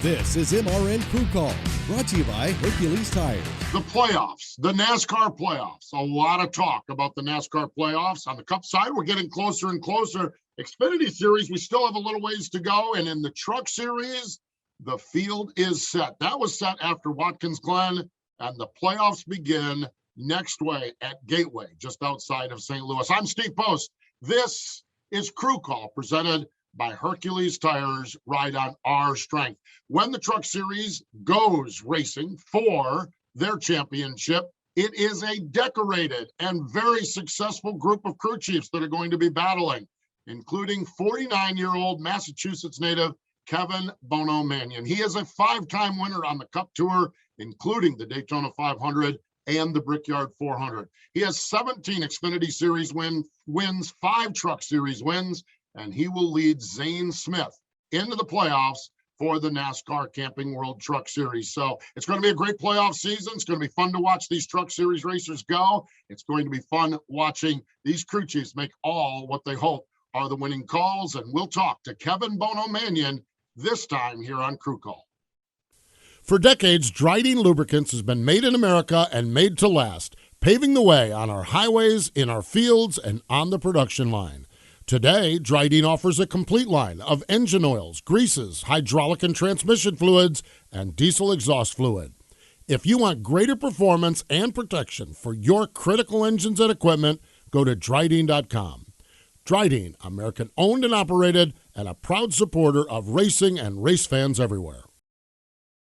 This is MRN Crew Call, brought to you by Hercules Tires. The playoffs, the NASCAR playoffs. A lot of talk about the NASCAR playoffs. On the Cup side, we're getting closer and closer. Xfinity Series, we still have a little ways to go. And in the Truck Series, the field is set. That was set after Watkins Glen, and the playoffs begin next way at Gateway, just outside of St. Louis. I'm Steve Post. This is Crew Call, presented by Hercules Tires. Ride on our strength. When the Truck Series goes racing for their championship, it is a decorated and very successful group of crew chiefs that are going to be battling, including 49-year-old Massachusetts native Kevin Bono Manion. He is a five-time winner on the Cup Tour, including the Daytona 500 and the Brickyard 400. He has 17 Xfinity Series wins, 5 Truck Series wins, and he will lead Zane Smith into the playoffs for the NASCAR Camping World Truck Series. So it's going to be a great playoff season. It's going to be fun to watch these Truck Series racers go. It's going to be fun watching these crew chiefs make all what they hope are the winning calls. And we'll talk to Kevin Bono Manion this time here on Crew Call. For decades, Dryden Lubricants has been made in America and made to last, paving the way on our highways, in our fields, and on the production line. Today, Dryden offers a complete line of engine oils, greases, hydraulic and transmission fluids, and diesel exhaust fluid. If you want greater performance and protection for your critical engines and equipment, go to Dryden.com. Dryden, American-owned and operated, and a proud supporter of racing and race fans everywhere.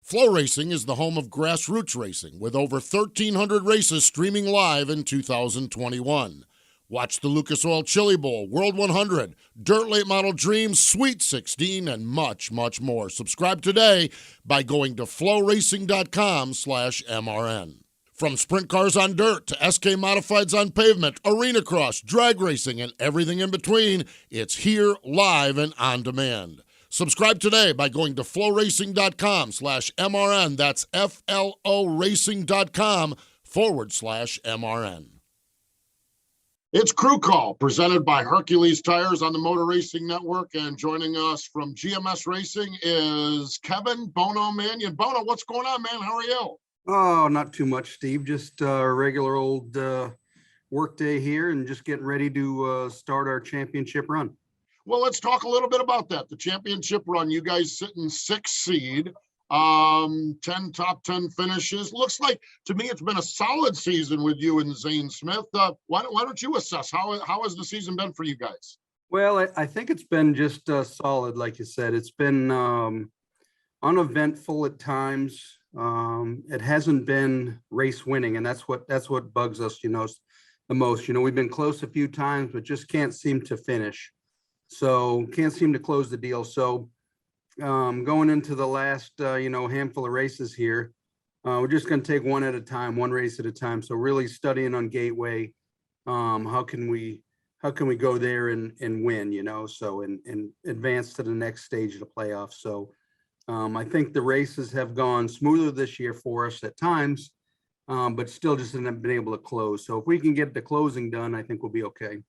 Flow Racing is the home of grassroots racing, with over 1,300 races streaming live in 2021. Watch the Lucas Oil Chili Bowl, World 100, Dirt Late Model Dreams, Sweet 16, and much, much more. Subscribe today by going to flowracing.com/MRN. From sprint cars on dirt to SK Modifieds on pavement, arena cross, drag racing, and everything in between, it's here live and on demand. Subscribe today by going to flowracing.com/MRN. That's FLOracing.com/MRN. It's Crew Call, presented by Hercules Tires on the Motor Racing Network. And joining us from GMS Racing is Kevin Bono Manion. Bono, what's going on, man? How are you? Oh, not too much, Steve. Just a regular old work day here and just getting ready to start our championship run. Well, let's talk a little bit about that. The championship run, you guys sit in 6th seed, 10 top 10 finishes. Looks like, to me, it's been a solid season with you and Zane Smith. Why don't you assess how has the season been for you guys? Well, I think it's been just solid, like you said. It's been uneventful at times. It hasn't been race winning, and that's what bugs us, the most. We've been close a few times, but just can't seem to finish. So can't seem to close the deal. So going into the last, handful of races here, we're just going to take one at a time, one race at a time. So really studying on Gateway, how can we go there and win, so and advance to the next stage of the playoffs. So I think the races have gone smoother this year for us at times, but still just haven't been able to close. So if we can get the closing done, I think we'll be okay.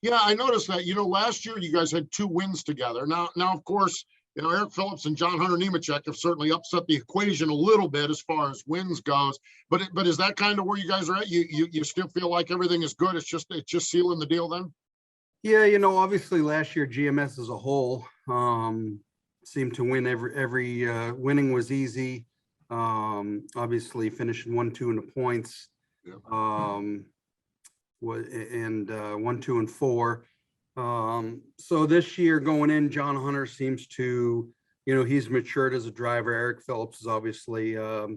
Yeah, I noticed that. Last year you guys had 2 wins together. Now, of course, Eric Phillips and John Hunter Nemechek have certainly upset the equation a little bit as far as wins goes. But is that kind of where you guys are at? You still feel like everything is good? It's just sealing the deal then? Yeah, obviously last year GMS as a whole seemed to win every winning was easy. Obviously finishing 1-2 in the points. Yeah. 1, 2, and 4. So this year going in, John Hunter seems to, he's matured as a driver. Eric Phillips is obviously a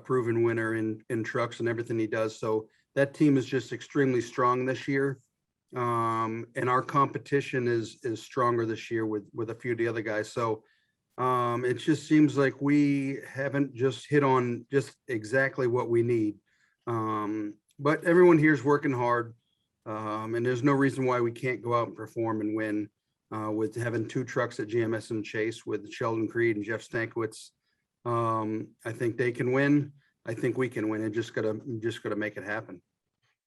proven winner in trucks and everything he does. So that team is just extremely strong this year. And our competition is stronger this year with a few of the other guys. So it just seems like we haven't just hit on just exactly what we need. But everyone here is working hard, and there's no reason why we can't go out and perform and win with having 2 trucks at GMS and Chase with Sheldon Creed and Jeff Stankiewicz. I think they can win. I think we can win. And just gotta make it happen.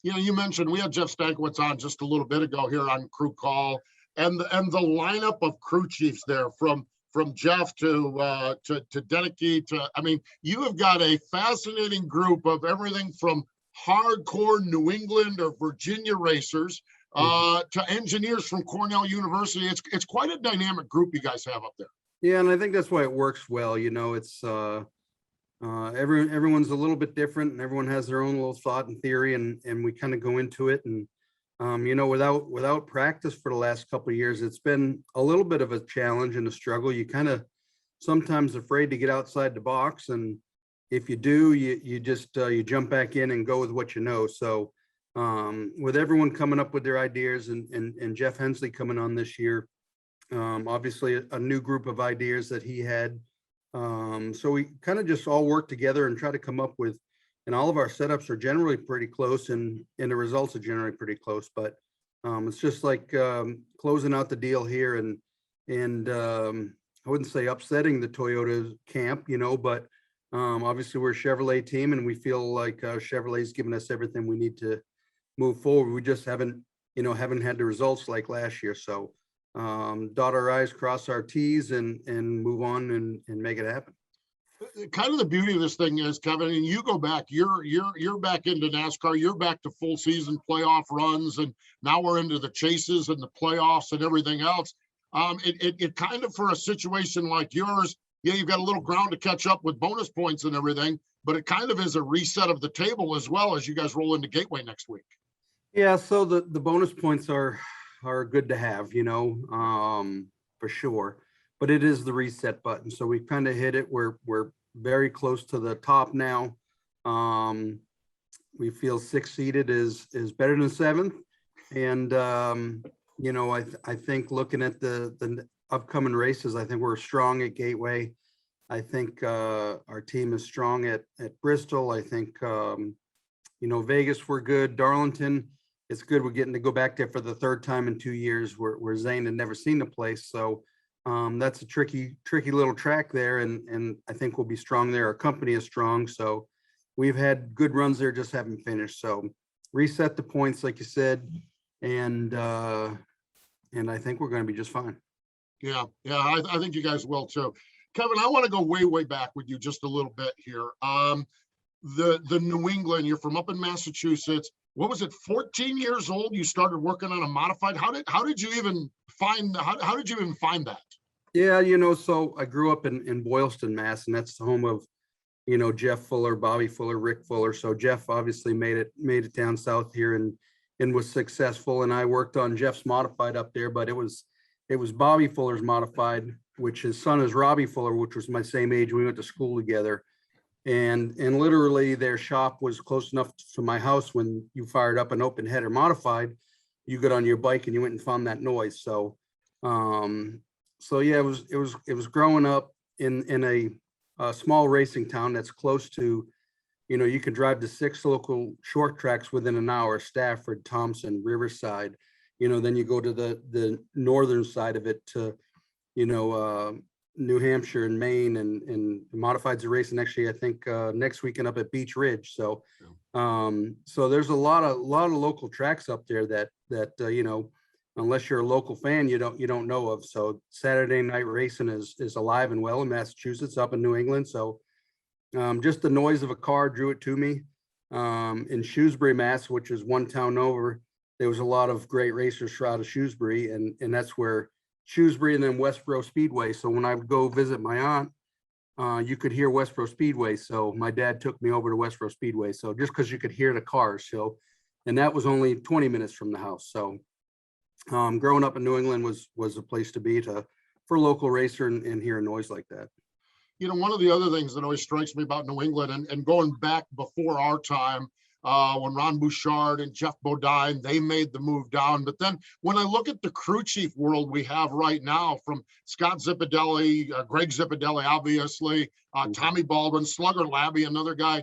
You mentioned we had Jeff Stankiewicz on just a little bit ago here on Crew Call, and the lineup of crew chiefs there from from Jeff to Deneke to, I mean, you have got a fascinating group of everything from hardcore New England or Virginia racers to engineers from Cornell University. It's quite a dynamic group you guys have up there. Yeah, and I think that's why it works well. You know, it's everyone's a little bit different, and everyone has their own little thought and theory, and we kind of go into it. And you know, without practice for the last couple of years, it's been a little bit of a challenge and a struggle. You kind of sometimes afraid to get outside the box, and if you do, you just you jump back in and go with what you know. So with everyone coming up with their ideas, and Jeff Hensley coming on this year, obviously a new group of ideas that he had. So we kind of just all work together and try to come up with, and all of our setups are generally pretty close, and the results are generally pretty close. But it's just like closing out the deal here, and I wouldn't say upsetting the Toyota camp, you know, but obviously we're a Chevrolet team, and we feel like Chevrolet's given us everything we need to move forward. We just haven't had the results like last year. So dot our I's, cross our T's, and move on and make it happen. Kind of the beauty of this thing is, Kevin, and you go back, you're back into NASCAR, you're back to full season playoff runs, and now we're into the chases and the playoffs and everything else. It kind of, for a situation like yours, yeah, you've got a little ground to catch up with bonus points and everything, but it kind of is a reset of the table as well as you guys roll into Gateway next week. Yeah, so the bonus points are good to have, you know, for sure, but it is the reset button. So we kind of hit it. We're very close to the top now. We feel 6th seeded is better than 7th, and you know, I think looking at the upcoming races, I think we're strong at Gateway. I think our team is strong at Bristol. I think you know, Vegas, we're good. Darlington, it's good. We're getting to go back there for the 3rd time in 2 years, where Zane had never seen the place. So that's a tricky little track there, and I think we'll be strong there. Our company is strong, so we've had good runs there, just haven't finished. So reset the points, like you said, and I think we're going to be just fine. Yeah, I think you guys will too. Kevin, I want to go way back with you just a little bit here. The New England, you're from up in Massachusetts. What was it, 14 years old you started working on a modified? How did you even find that? Yeah, you know, so I grew up in Boylston, Mass, and that's the home of, you know, Jeff Fuller, Bobby Fuller, Rick Fuller. So Jeff obviously made it down south here and was successful. And I worked on Jeff's modified up there, but it was Bobby Fuller's modified, which his son is Robbie Fuller, which was my same age. We went to school together. And literally their shop was close enough to my house. When you fired up an open header modified, you got on your bike and you went and found that noise. So yeah, it was growing up in a small racing town that's close to, you know, you can drive to 6 local short tracks within an hour: Stafford, Thompson, Riverside. You know, then you go to the northern side of it to, you know, New Hampshire and Maine, and modifieds are racing actually, I think next weekend up at Beach Ridge. So so there's a lot of local tracks up there that you know, unless you're a local fan, you don't know of. So Saturday night racing is alive and well in Massachusetts, up in New England. So just the noise of a car drew it to me. In Shrewsbury, Mass, which is one town over, there was a lot of great racers out of Shrewsbury, and that's where Shrewsbury and then Westboro Speedway. So when I would go visit my aunt, you could hear Westboro Speedway. So my dad took me over to Westboro Speedway. So just because you could hear the cars. So, and that was only 20 minutes from the house. So growing up in New England was a place to be for a local racer and hear a noise like that. You know, one of the other things that always strikes me about New England, and going back before our time, when Ron Bouchard and Jeff Bodine, they made the move down. But then when I look at the crew chief world we have right now, from Scott Zipadelli, Greg Zipadelli, obviously, Tommy Baldwin, Slugger Labby, another guy,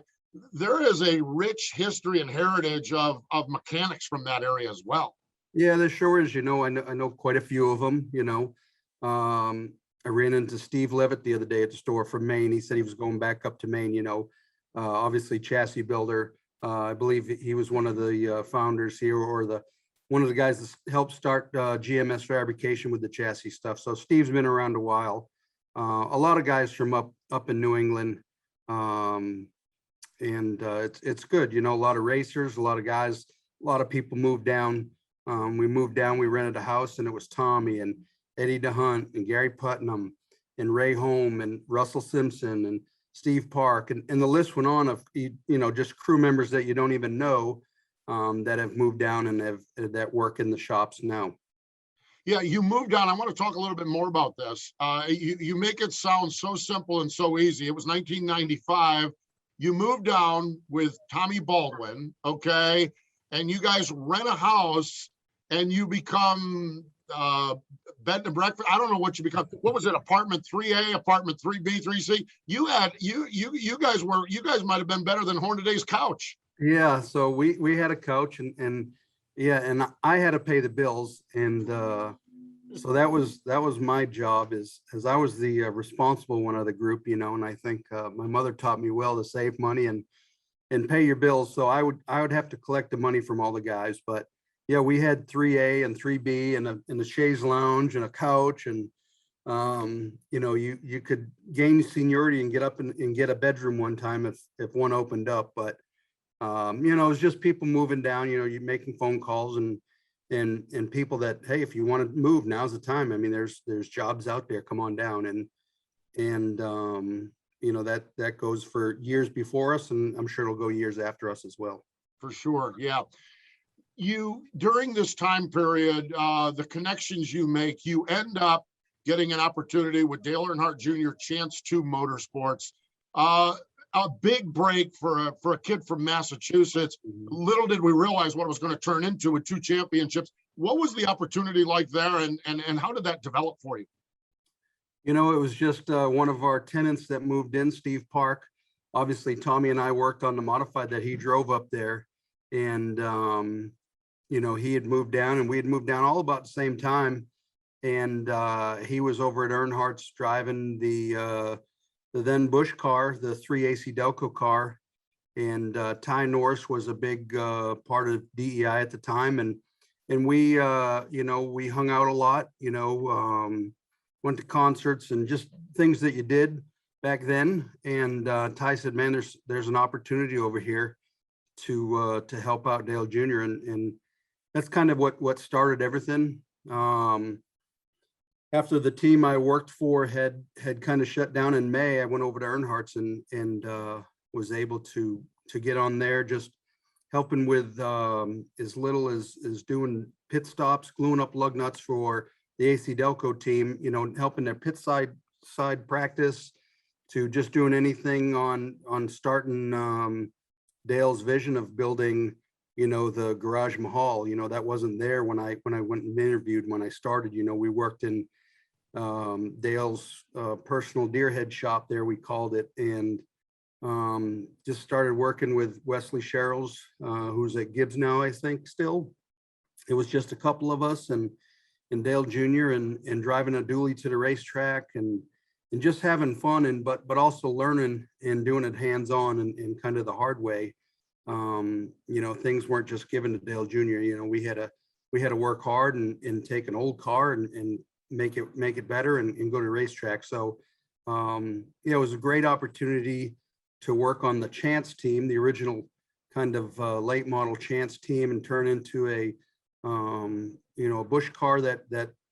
there is a rich history and heritage of mechanics from that area as well. Yeah, there sure is. You know, I know quite a few of them. You know, I ran into Steve Levitt the other day at the store from Maine. He said he was going back up to Maine. You know, obviously chassis builder. I believe he was one of the founders here, or one of the guys that helped start GMS Fabrication with the chassis stuff. So Steve's been around a while. a lot of guys from up in New England. And it's good, a lot of racers, a lot of guys, a lot of people moved down. We moved down, we rented a house, and it was Tommy and Eddie DeHunt and Gary Putnam and Ray Holm and Russell Simpson and Steve Park, and the list went on of just crew members that you don't even know, that have moved down and that work in the shops now. Yeah, you moved on. I want to talk a little bit more about this. You make it sound so simple and so easy. It was 1995. You moved down with Tommy Baldwin, okay? And you guys rent a house and you become bed and breakfast. I don't know what you become. What was it? Apartment 3A, apartment 3B, 3C. You guys might have been better than Hornaday's couch. Yeah, so we had a couch and and I had to pay the bills, and so that was my job, as I was the responsible one of the group, and I think my mother taught me well to save money and pay your bills. So I would have to collect the money from all the guys, but yeah, we had 3A and 3B and a chaise lounge and a couch, and you could gain seniority and get up and get a bedroom one time if one opened up, but it was just people moving down, you're making phone calls and people that, hey, if you want to move, now's the time. I mean, there's jobs out there, come on down. And that goes for years before us, and I'm sure it'll go years after us as well. For sure. Yeah. You, during this time period, the connections you make, you end up getting an opportunity with Dale Earnhardt Jr., Chance 2 Motorsports. A big break for a kid from Massachusetts. Little did we realize what it was going to turn into with 2 championships. What was the opportunity like there, and how did that develop for you? It was just one of our tenants that moved in, Steve Park. Obviously, Tommy and I worked on the modified that he drove up there, and he had moved down, and we had moved down all about the same time. And he was over at Earnhardt's driving the then Busch car, the 3 AC Delco car, and Ty Norris was a big part of DEI at the time, and we we hung out a lot, went to concerts and just things that you did back then. And Ty said, man, there's an opportunity over here to help out Dale Jr., and that's kind of what started everything. After the team I worked for had kind of shut down in May, I went over to Earnhardt's and was able to get on there, just helping with as little as doing pit stops, gluing up lug nuts for the AC Delco team, helping their pit side practice, to just doing anything on starting Dale's vision of building, the Garage Mahal. That wasn't there when I went and interviewed when I started. We worked in Dale's personal deerhead shop there, we called it, and just started working with Wesley Sherrills, who's at Gibbs now, I think still. It was just a couple of us and Dale Jr. and driving a dually to the racetrack and just having fun, but also learning and doing it hands-on and kind of the hard way. Things weren't just given to Dale Jr. We had to work hard and take an old car and make it better and go to the racetrack. So it was a great opportunity to work on the Chance team, the original kind of late model Chance team, and turn into a Busch car that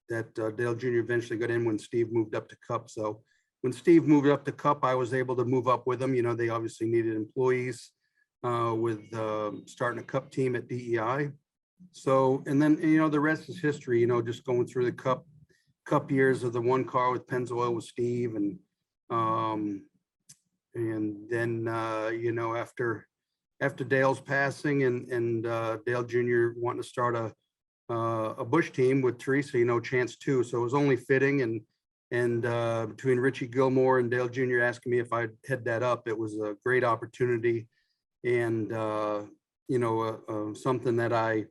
Dale Jr. eventually got in when Steve moved up to Cup. So when Steve moved up to Cup, I was able to move up with him. They obviously needed employees with starting a Cup team at DEI. So, and then, the rest is history, just going through the Cup years of the one car with Pennzoil with Steve, and then after Dale's passing and Dale Jr. wanting to start a Busch team with Teresa, Chance 2. So it was only fitting, and between Richie Gilmore and Dale Jr. asking me if I'd head that up, it was a great opportunity, and something that I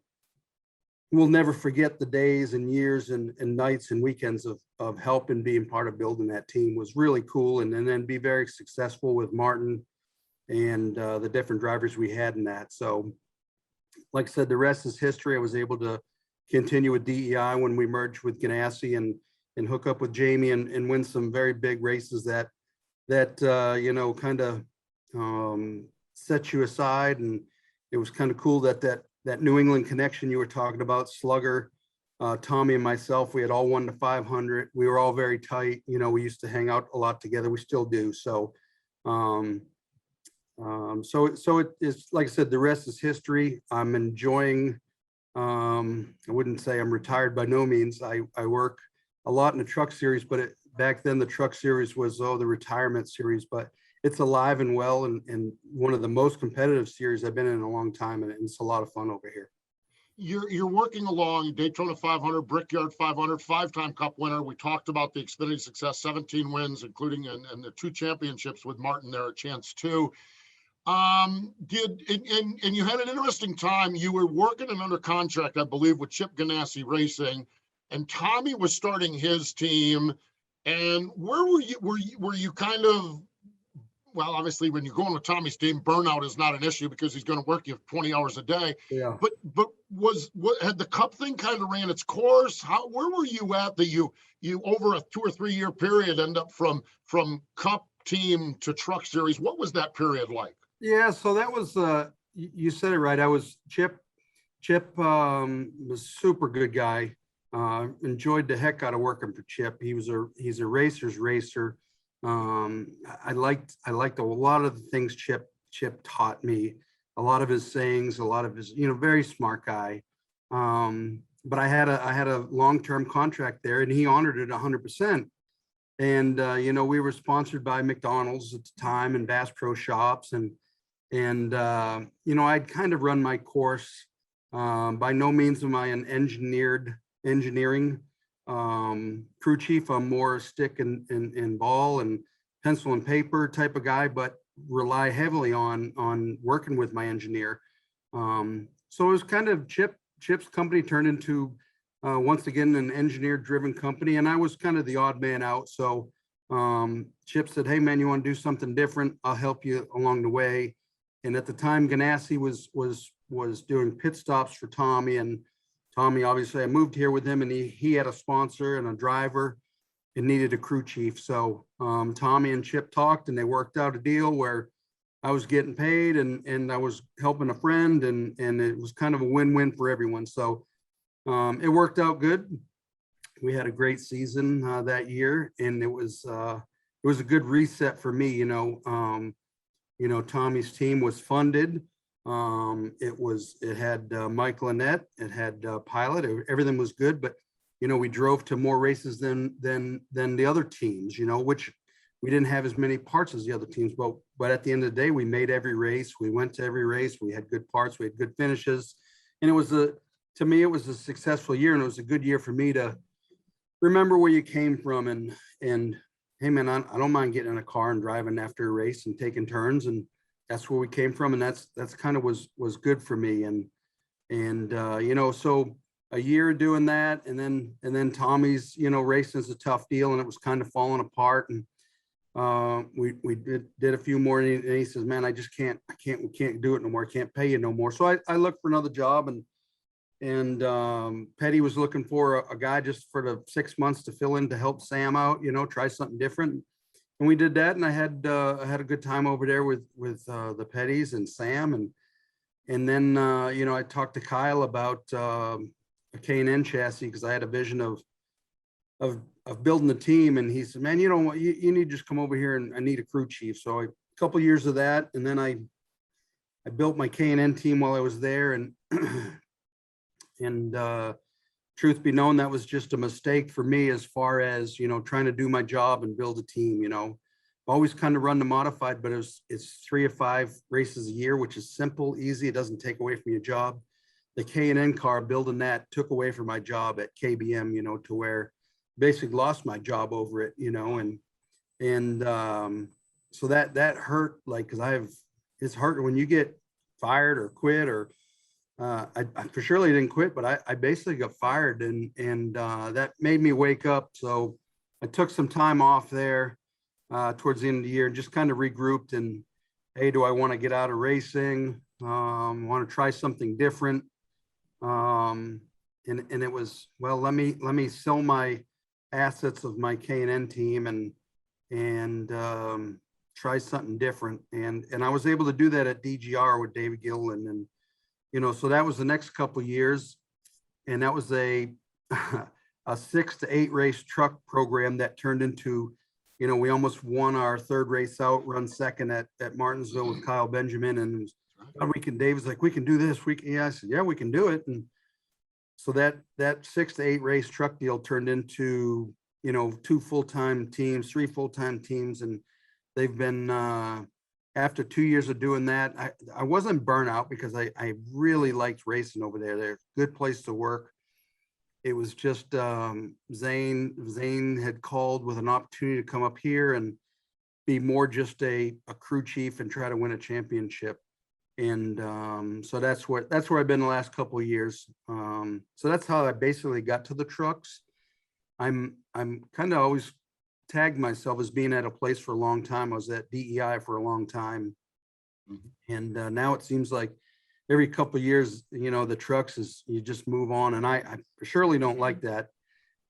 will never forget. The days and years and nights and weekends of helping, being part of building that team was really cool, and then be very successful with Martin and the different drivers we had in that. So like I said, the rest is history. I was able to continue with DEI when we merged with Ganassi, and hook up with Jamie and win some very big races that you know, kind of set you aside. And it was kind of cool that New England connection you were talking about, Slugger, Tommy and myself, we had all 1 to 500. We were all very tight. You know, we used to hang out a lot together. We still do. So, so it is, like I said, the rest is history. I'm enjoying, I wouldn't say I'm retired by no means. I work a lot in the truck series, but back then the truck series was, the retirement series, but it's alive and well, and one of the most competitive series I've been in a long time. And it's a lot of fun over here. You're working along Daytona 500, Brickyard 500, 5-time Cup winner. We talked about the Xfinity success, 17 wins, including and the 2 championships with Martin there at Chance 2. And you had an interesting time. You were working and under contract, I believe, with Chip Ganassi Racing, and Tommy was starting his team. And where were you? Were you kind of, well, obviously, when you're going with Tommy's team, burnout is not an issue because he's going to work you 20 hours a day. Yeah. But had the Cup thing kind of ran its course? Where were you at that you over a 2 or 3 year period end up from Cup team to Truck Series? What was that period like? Yeah, so that was you said it right. I was Chip was a super good guy. Enjoyed the heck out of working for Chip. He's a racer's racer. I liked a lot of the things Chip taught me, a lot of his sayings, a lot of his, very smart guy. But I had a long-term contract there, and he honored it 100%. And we were sponsored by McDonald's at the time and Bass Pro Shops, and I'd kind of run my course. By no means am I an engineering crew chief. I'm more stick and ball and pencil and paper type of guy, but rely heavily on working with my engineer. So it was kind of Chip's company turned into once again an engineer driven company, and I was kind of the odd man out. So Chip said, "Hey man, you want to do something different? I'll help you along the way." And at the time, Ganassi was doing pit stops for Tommy, and Tommy, obviously, I moved here with him, and he had a sponsor and a driver and needed a crew chief. So Tommy and Chip talked, and they worked out a deal where I was getting paid and I was helping a friend, and it was kind of a win-win for everyone. So it worked out good. We had a great season that year, and it was a good reset for me. Tommy's team was funded. It had Mike Lynette, it had Pilot, everything was good, but we drove to more races than the other teams, which we didn't have as many parts as the other teams, but at the end of the day, we made every race. We went to every race. We had good parts. We had good finishes, and to me, it was a successful year, and it was a good year for me to remember where you came from, and hey man, I don't mind getting in a car and driving after a race and taking turns, and that's where we came from, and that's kind of was good for me, and so a year doing that, and then Tommy's racing is a tough deal, and it was kind of falling apart, and we did a few more, and he says, "Man, we can't do it no more. I can't pay you no more." So I looked for another job, and Petty was looking for a guy just for the 6 months to fill in to help Sam out, try something different. And we did that, and I had a good time over there with the Pettys and Sam, and then I talked to Kyle about a K&N chassis because I had a vision of building the team, and he said, "Man, you need to just come over here, and I need a crew chief." So a couple years of that, and then I built my K&N team while I was there, and truth be known, that was just a mistake for me as far as, trying to do my job and build a team. I've always kind of run the modified, but it's 3 or 5 races a year, which is simple, easy. It doesn't take away from your job. The K&N car, building that took away from my job at KBM, to where basically lost my job over it, and so that hurt, like, cause it's hurt when you get fired or quit, or I for surely didn't quit, but I basically got fired, and that made me wake up. So I took some time off there towards the end of the year and just kind of regrouped, and hey, do I want to get out of racing? Want to try something different? And it was, well, let me sell my assets of my K&N team and try something different. And I was able to do that at DGR with David Gilliland. And, you know, so that was the next couple of years. And that was a 6 to 8 race truck program that turned into, you know, we almost won our third race out, run second at Martinsville with Kyle Benjamin. And David's like, we can do this. Yeah, I said, yeah, we can do it. And so that 6 to 8 race truck deal turned into, you know, 2 full-time teams, 3 full-time teams. And they've been, after 2 years of doing that, I wasn't burnout because I really liked racing over there. They're a good place to work. It was just Zane had called with an opportunity to come up here and be more just a crew chief and try to win a championship. And so that's where I've been the last couple of years. So that's how I basically got to the trucks. I'm kind of always tagged myself as being at a place for a long time. I was at DEI for a long time. And now it seems like every couple of years, you know, the trucks is, you just move on. And I surely don't like that.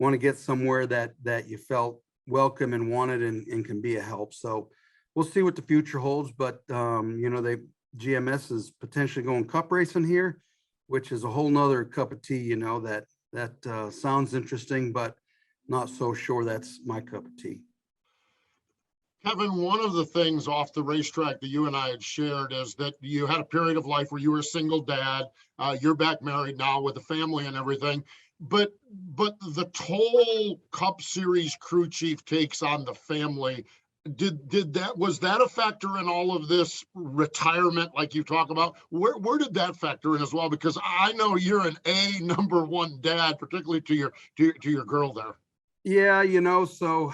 Want to get somewhere that you felt welcome and wanted and can be a help. So we'll see what the future holds. But, you know, GMS is potentially going cup racing here, which is a whole nother cup of tea, you know, that sounds interesting, but not so sure that's my cup of tea. Kevin, one of the things off the racetrack that you and I had shared is that you had a period of life where you were a single dad. You're back married now with a family and everything. But the toll Cup Series crew chief takes on the family, was that a factor in all of this retirement like you talk about? Where did that factor in as well? Because I know you're an number one dad, particularly to your girl there. Yeah, you know, so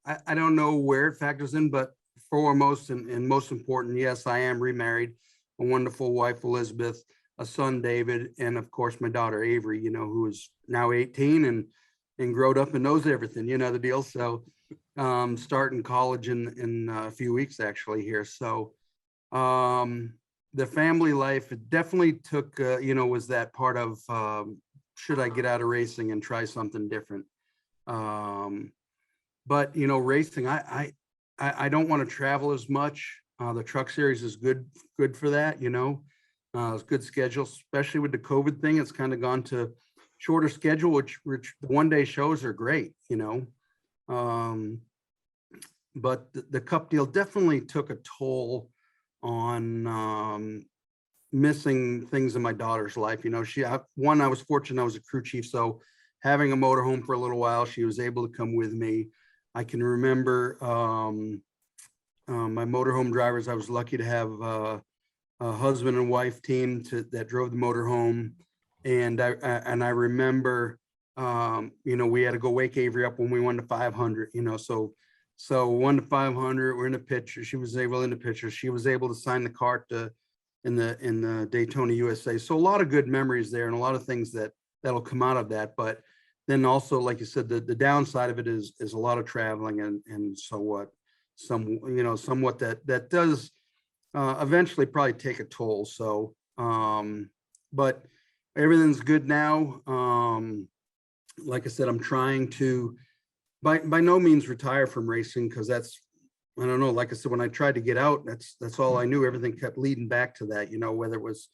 I don't know where it factors in, but foremost and most important, yes, I am remarried, a wonderful wife, Elizabeth, a son, David, and of course, my daughter, Avery, you know, who is now 18 and grown up and knows everything, you know, the deal. So starting college in a few weeks actually here. So the family life, it definitely took, you know, was that part of should I get out of racing and try something different? But, you know, racing, I don't want to travel as much. The truck series is good for that, you know. It's good schedule, especially with the COVID thing. It's kind of gone to shorter schedule, which one-day shows are great, you know. But the cup deal definitely took a toll on missing things in my daughter's life. You know, I was fortunate I was a crew chief, so having a motorhome for a little while, she was able to come with me. I can remember my motorhome drivers. I was lucky to have a husband and wife team that drove the motorhome, and I remember, you know, we had to go wake Avery up when we won the 500. You know, so 1 to 500. We're in the picture. She was able to sign the cart in the Daytona USA. So a lot of good memories there, and a lot of things that'll come out of that. But then also, like you said, the downside of it is a lot of traveling and somewhat that does eventually probably take a toll. So, but everything's good now. Like I said, I'm trying to by no means retire from racing, because that's, I don't know, like I said, when I tried to get out, that's all I knew. Everything kept leading back to that, you know, whether it was,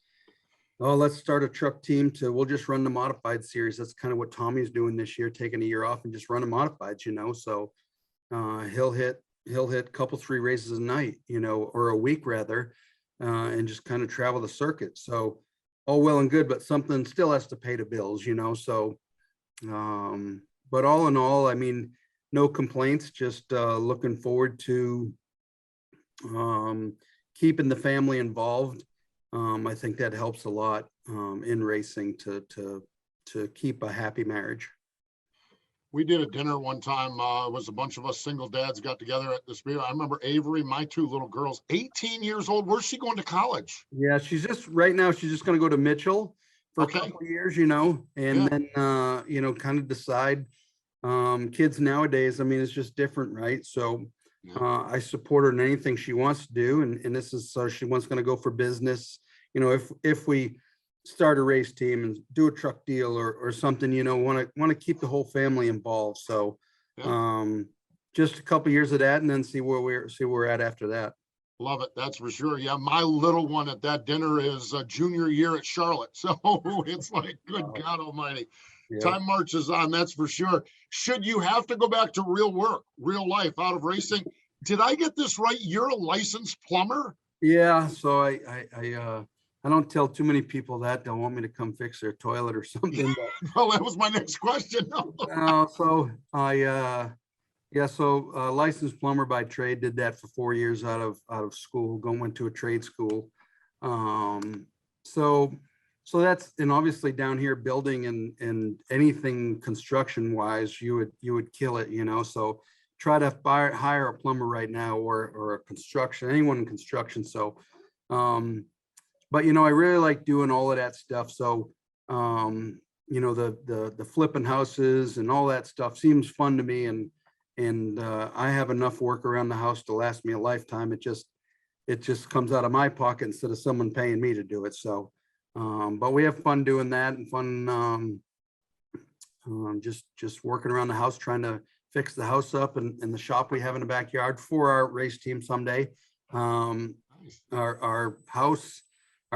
oh, let's start a truck team, to we'll just run the modified series. That's kind of what Tommy's doing this year, taking a year off and just run the modifieds, you know. So he'll hit a couple 3 races a night, you know, or a week rather, and just kind of travel the circuit. So all well and good, but something still has to pay the bills, you know. So but all in all, I mean, no complaints, just looking forward to keeping the family involved. I think that helps a lot in racing to keep a happy marriage. We did a dinner one time. It was a bunch of us single dads got together at this beer. I remember Avery, my 2 little girls, 18 years old. Where's she going to college? Yeah, she's just going to go to Mitchell for a couple of years, you know, and then, you know, kind of decide. Kids nowadays, I mean, it's just different, right? So I support her in anything she wants to do. And this is, so she going to go for business. You know, if we start a race team and do a truck deal or something, you know, want to keep the whole family involved. So Just a couple years of that, and then see where we're at after that. Love it. That's for sure. Yeah. My little one at that dinner is a junior year at Charlotte. So it's like, good God almighty. Yeah. Time marches on. That's for sure. Should you have to go back to real work, real life out of racing? Did I get this right? You're a licensed plumber? Yeah. So I don't tell too many people that. They'll want me to come fix their toilet or something. But, well, that was my next question. So licensed plumber by trade, did that for 4 years out of school, went to a trade school. So that's, and obviously down here building and anything construction wise, you would kill it, so try to hire a plumber right now or a construction, anyone in construction. So, but I really like doing all of that stuff. So, the flipping houses and all that stuff seems fun to me. And I have enough work around the house to last me a lifetime. It just comes out of my pocket instead of someone paying me to do it. So, but we have fun doing that and fun just working around the house, trying to fix the house up and the shop we have in the backyard for our race team someday. Our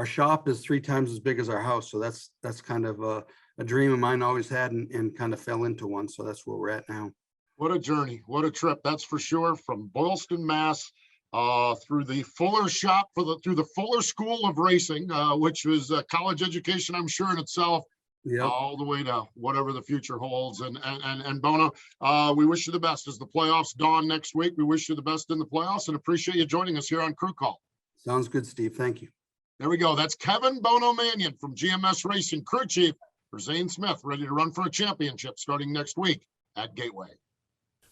shop is 3 times as big as our house. So that's kind of a dream of mine, always had, and kind of fell into one. So that's where we're at now. What a journey. What a trip. That's for sure. From Boylston, Mass, through the Fuller shop, through the Fuller School of Racing, which was a college education, I'm sure in itself, all the way to whatever the future holds. And Bono, we wish you the best as the playoffs dawn next week. We wish you the best in the playoffs and appreciate you joining us here on Crew Call. Sounds good, Steve. Thank you. There we go. That's Kevin Bono Manion from GMS Racing, crew chief for Zane Smith, ready to run for a championship starting next week at Gateway.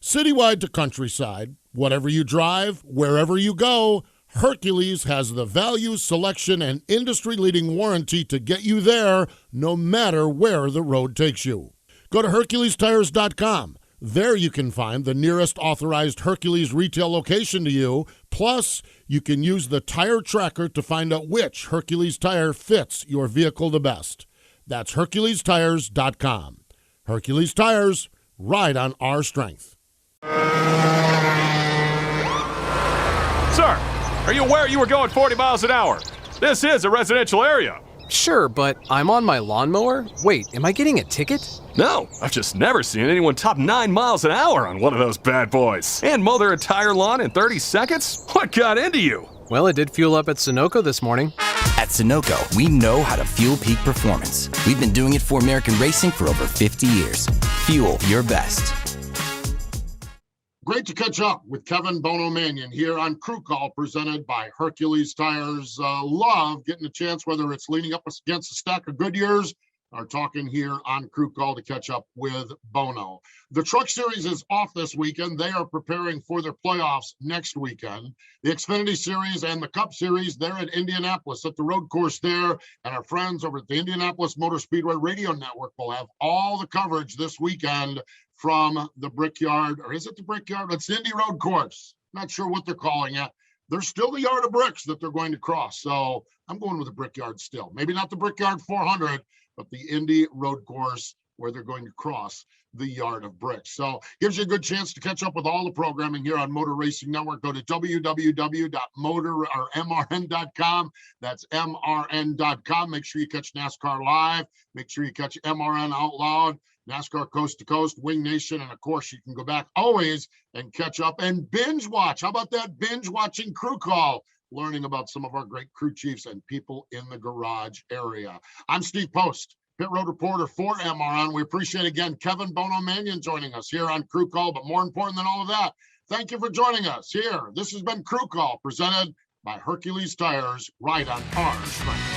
Citywide to countryside, whatever you drive, wherever you go, Hercules has the value, selection, and industry-leading warranty to get you there no matter where the road takes you. Go to HerculesTires.com. There you can find the nearest authorized Hercules retail location to you. Plus, you can use the tire tracker to find out which Hercules tire fits your vehicle the best. That's HerculesTires.com. Hercules Tires, ride on our strength. Sir, are you aware you were going 40 miles an hour? This is a residential area. Sure, but I'm on my lawnmower? Wait, am I getting a ticket? No, I've just never seen anyone top 9 miles an hour on one of those bad boys. And mow their entire lawn in 30 seconds? What got into you? Well, it did fuel up at Sunoco this morning. At Sunoco, we know how to fuel peak performance. We've been doing it for American racing for over 50 years. Fuel your best. Great to catch up with Kevin Bono Manion here on Crew Call, presented by Hercules Tires. Love getting a chance, whether it's leaning up against a stack of Goodyears or talking here on Crew Call to catch up with Bono. The Truck Series is off this weekend. They are preparing for their playoffs next weekend. The Xfinity Series and the Cup Series, they're at Indianapolis at the road course there. And our friends over at the Indianapolis Motor Speedway Radio Network will have all the coverage this weekend from the Brickyard, or is it the Brickyard? It's the Indy Road Course. Not sure what they're calling it. There's still the yard of bricks that they're going to cross. So I'm going with the Brickyard still. Maybe not the Brickyard 400, but the Indy Road Course where they're going to cross the yard of bricks. So gives you a good chance to catch up with all the programming here on Motor Racing Network. Go to www.mrn.com. That's MRN.com. Make sure you catch NASCAR Live. Make sure you catch MRN Out Loud, NASCAR Coast to Coast, Wing Nation, and of course you can go back always and catch up and binge watch. How about that binge watching Crew Call, learning about some of our great crew chiefs and people in the garage area. I'm Steve Post, pit road reporter for MRN. We appreciate again Kevin Bono Manion joining us here on Crew Call, but more important than all of that, thank you for joining us here. This has been Crew Call, presented by Hercules Tires, right on our strength.